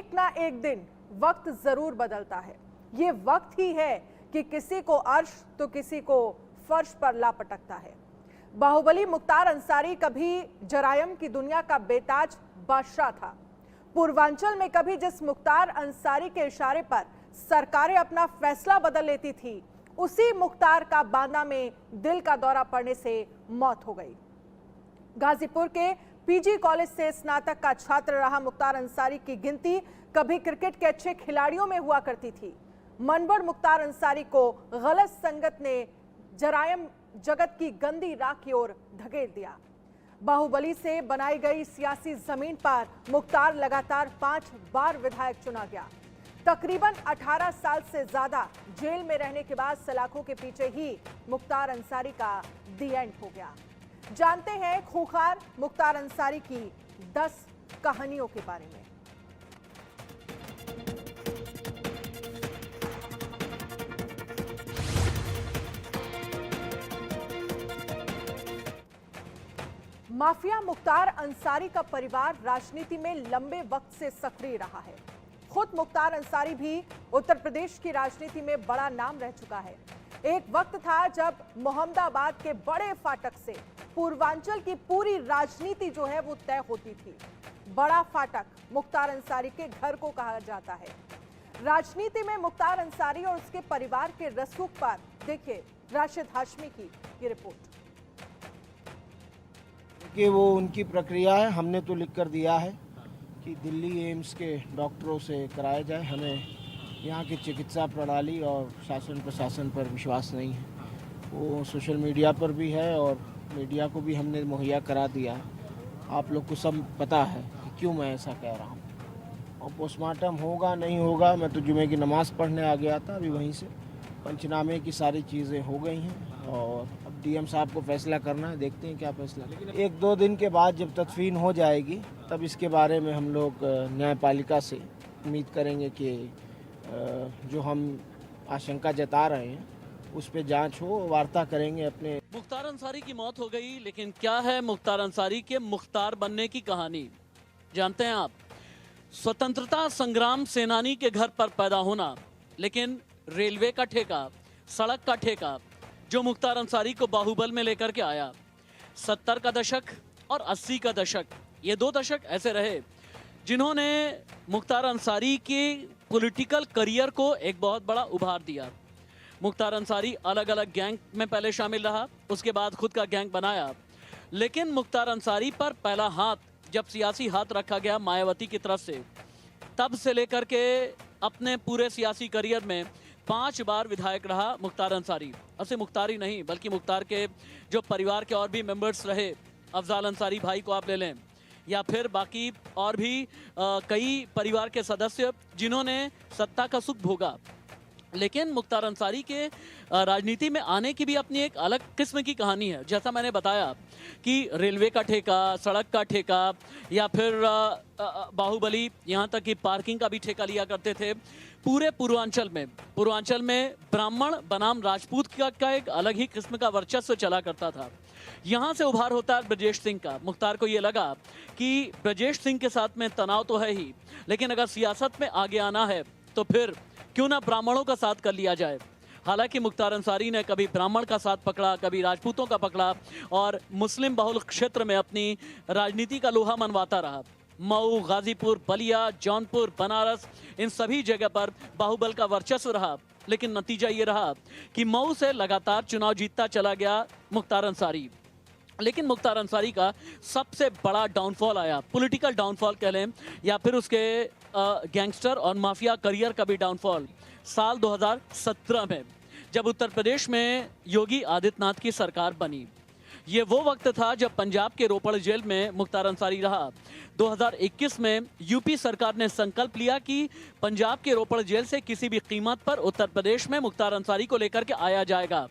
एक ना एक दिन वक्त जरूर बदलता है। ये वक्त ही है कि किसी को अर्श तो किसी को फर्श पर ला पटकता है। बाहुबली मुख्तार अंसारी कभी जरायम की दुनिया का बेताज बादशाह था। पूर्वांचल में कभी जिस मुख्तार अंसारी के इशारे पर सरकारें अपना फैसला बदल लेती थी, उसी मुख्तार का बांदा में दिल का दौरा पड़ने से मौत हो गई। गाजीपुर के पीजी कॉलेज से स्नातक का छात्र रहा मुख्तार अंसारी की गिनती कभी क्रिकेट के अच्छे खिलाड़ियों में हुआ करती थी। मनबड़ मुख्तार अंसारी को गलत संगत ने जरायम जगत की गंदी राख की ओर धकेल दिया। बाहुबली से बनाई गई सियासी जमीन पर मुख्तार लगातार 5 बार विधायक चुना गया। तकरीबन 18 साल से ज्यादा जेल में रहने के बाद सलाखों के पीछे ही मुख्तार अंसारी का दी एंड हो गया। जानते हैं खूंखार मुख्तार अंसारी की 10 कहानियों के बारे में। माफिया मुख्तार अंसारी का परिवार राजनीति में लंबे वक्त से सक्रिय रहा है। खुद मुख्तार अंसारी भी उत्तर प्रदेश की राजनीति में बड़ा नाम रह चुका है। एक वक्त था जब मोहम्मदाबाद के बड़े फाटक से पूर्वांचल की पूरी राजनीति जो है वो तय होती थी। बड़ा फाटक मुख्तार अंसारी के घर को कहा जाता है। राजनीति में मुख्तार अंसारी और उसके परिवार के रसूख पर देखिए राशिद हाशमी की ये रिपोर्ट। कि वो उनकी प्रक्रिया है, हमने तो लिख कर दिया है कि दिल्ली एम्स के डॉक्टरों से कराया जाए। हमें यहाँ की चिकित्सा प्रणाली और शासन प्रशासन पर विश्वास नहीं है। वो सोशल मीडिया पर भी है और मीडिया को भी हमने मुहैया करा दिया है। आप लोग को सब पता है कि क्यों मैं ऐसा कह रहा हूँ। और पोस्टमार्टम होगा नहीं होगा, मैं तो जुमे की नमाज़ पढ़ने आ गया था, अभी वहीं से पंचनामे की सारी चीज़ें हो गई हैं और अब डीएम साहब को फैसला करना है, देखते हैं क्या फैसला। लेकिन 1-2 दिन के बाद जब तदफीन हो जाएगी तब इसके बारे में हम लोग न्यायपालिका से उम्मीद करेंगे कि जो हम आशंका जता रहे हैं उस पे जांच हो, वार्ता करेंगे अपने। मुख्तार अंसारी की मौत हो गई, लेकिन क्या है मुख्तार अंसारी के मुख्तार बनने की कहानी, जानते हैं आप? स्वतंत्रता संग्राम सेनानी के घर पर पैदा होना, लेकिन रेलवे का ठेका, सड़क का ठेका जो मुख्तार अंसारी को बाहुबल में लेकर के आया। 70 का दशक और 80 का दशक, ये 2 दशक ऐसे रहे जिन्होंने मुख्तार अंसारी के पॉलिटिकल करियर को एक बहुत बड़ा उभार दिया। मुख्तार अंसारी अलग अलग गैंग में पहले शामिल रहा, उसके बाद खुद का गैंग बनाया। लेकिन मुख्तार अंसारी पर पहला हाथ जब सियासी हाथ रखा गया मायावती की तरफ से, तब से लेकर के अपने पूरे सियासी करियर में 5 बार विधायक रहा मुख्तार अंसारी। और सिर्फ मुख्तार ही नहीं बल्कि मुख्तार के जो परिवार के और भी मेंबर्स रहे, अफजाल अंसारी भाई को आप ले लें या फिर बाकी और भी कई परिवार के सदस्य जिन्होंने सत्ता का सुख भोगा। लेकिन मुख्तार अंसारी के राजनीति में आने की भी अपनी एक अलग किस्म की कहानी है। जैसा मैंने बताया कि रेलवे का ठेका, सड़क का ठेका या फिर बाहुबली, यहाँ तक कि पार्किंग का भी ठेका लिया करते थे। पूरे पूर्वांचल में ब्राह्मण बनाम राजपूत का एक अलग ही किस्म का वर्चस्व चला करता था। यहाँ से उभार होता है ब्रजेश सिंह का। मुख्तार को ये लगा कि ब्रजेश सिंह के साथ में तनाव तो है ही, लेकिन अगर सियासत में आगे आना है तो फिर क्यों ना ब्राह्मणों का साथ कर लिया जाए। हालांकि मुख्तार अंसारी ने कभी ब्राह्मण का साथ पकड़ा, कभी राजपूतों का पकड़ा और मुस्लिम बहुल क्षेत्र में अपनी राजनीति का लोहा मनवाता रहा। मऊ, गाजीपुर, बलिया, जौनपुर, बनारस, इन सभी जगह पर बाहुबल का वर्चस्व रहा। लेकिन नतीजा ये रहा कि मऊ से लगातार चुनाव जीतता चला गया मुख्तार अंसारी। लेकिन मुख्तार अंसारी का सबसे बड़ा डाउनफॉल आया, पॉलिटिकल डाउनफॉल कह लें या फिर उसके गैंगस्टर और माफिया करियर का भी डाउनफॉल, साल 2017 में जब उत्तर प्रदेश में योगी आदित्यनाथ की सरकार बनी। ये वो वक्त था जब पंजाब के रोपड़ जेल में मुख्तार अंसारी रहा। 2021 में यूपी सरकार ने संकल्प लिया कि पंजाब के रोपड़ जेल से किसी भी कीमत पर उत्तर प्रदेश में मुख्तार अंसारी को लेकर के आया जाएगा।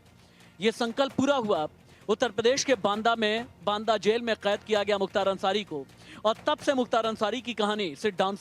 ये संकल्प पूरा हुआ। उत्तर प्रदेश के बांदा जेल में कैद किया गया मुख्तार अंसारी को और तब से मुख्तार अंसारी की कहानी सिर्फ डाउनफॉल